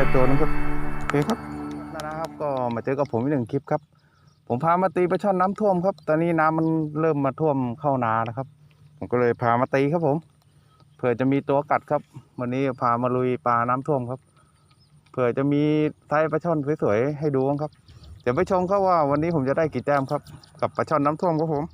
ได้ตัวนึงครับโอเคครับนะครับก็มาเจอกับผมอีกหนึ่งคลิปครับผมพามาตีปลาช่อนน้ำท่วมครับตอนนี้น้ำมันเริ่มมาท่วมเข้านาแล้วครับผมก็เลยพามาตีครับผมเผื่อจะมีตัวกัดครับวันนี้พามาลุยปลาน้ำท่วมครับเผื่อจะมีไซส์ปลาช่อนสวยๆให้ดูครับเดี๋ยวไปชมครับว่าวันนี้ผมจะได้กี่แต้มครับกับปลาช่อนน้ำท่วมครับผม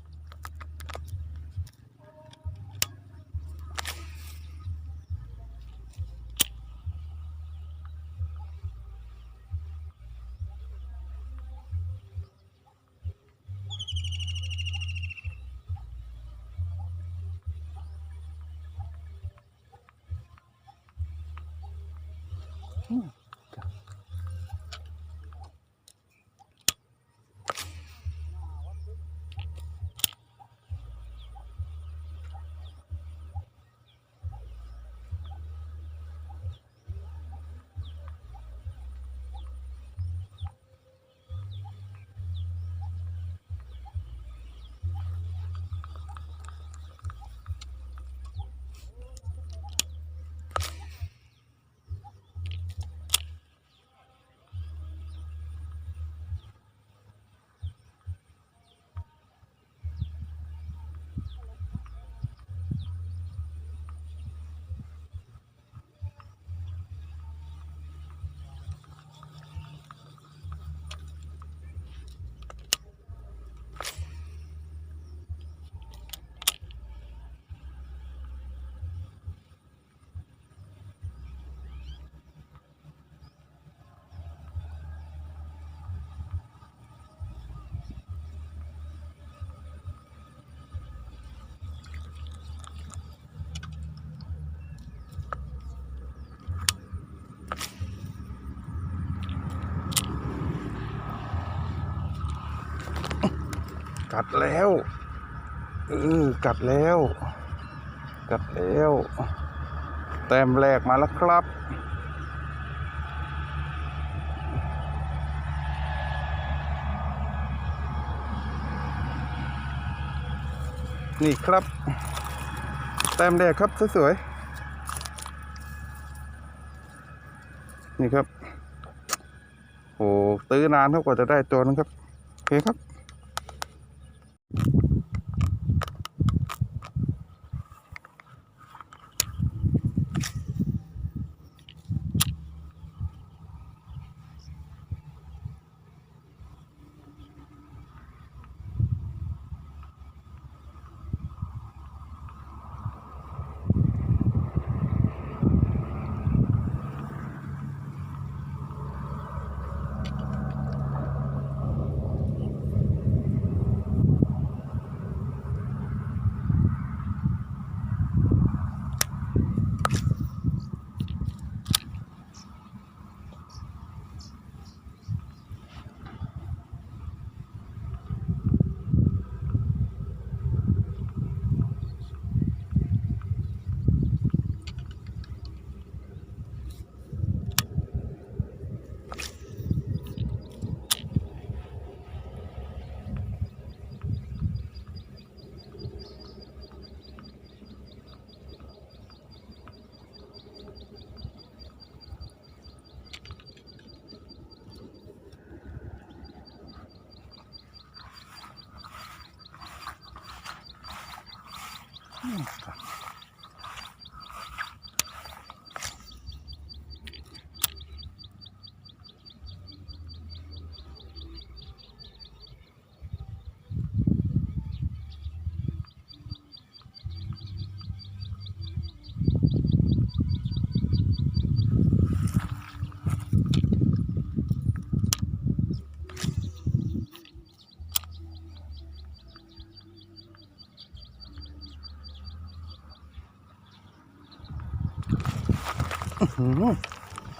กัดแล้วกัดแล้วแต้มแรกมาแล้วครับนี่ครับแต้มแรกครับสวยๆนี่ครับโอ้ตื้อนานเท่ากว่าจะได้ตัวนึงครับโอเคครับ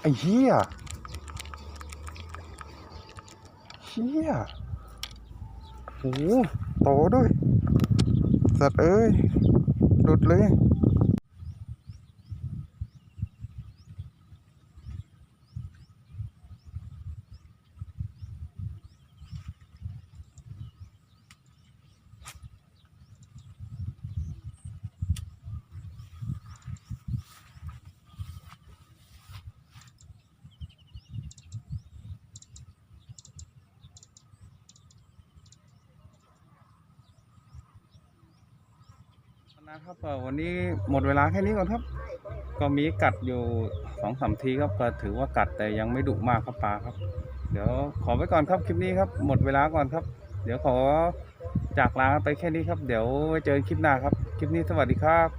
ไอ้เหี้ยโอ้โตด้วยสัตว์เอ้ยหลุดเลย นะครับก็วันนี้หมดเวลาแค่นี้ก่อนครับก็มีกัดอยู่2-3ทีครับก็ถือว่ากัดแต่ยังไม่ดุมากครับปลาครับเดี๋ยวขอไว้ก่อนครับคลิปนี้ครับหมดเวลาก่อนครับเดี๋ยวขอจากลาไปแค่นี้ครับเดี๋ยวไว้เจอคลิปหน้าครับคลิปนี้สวัสดีครับ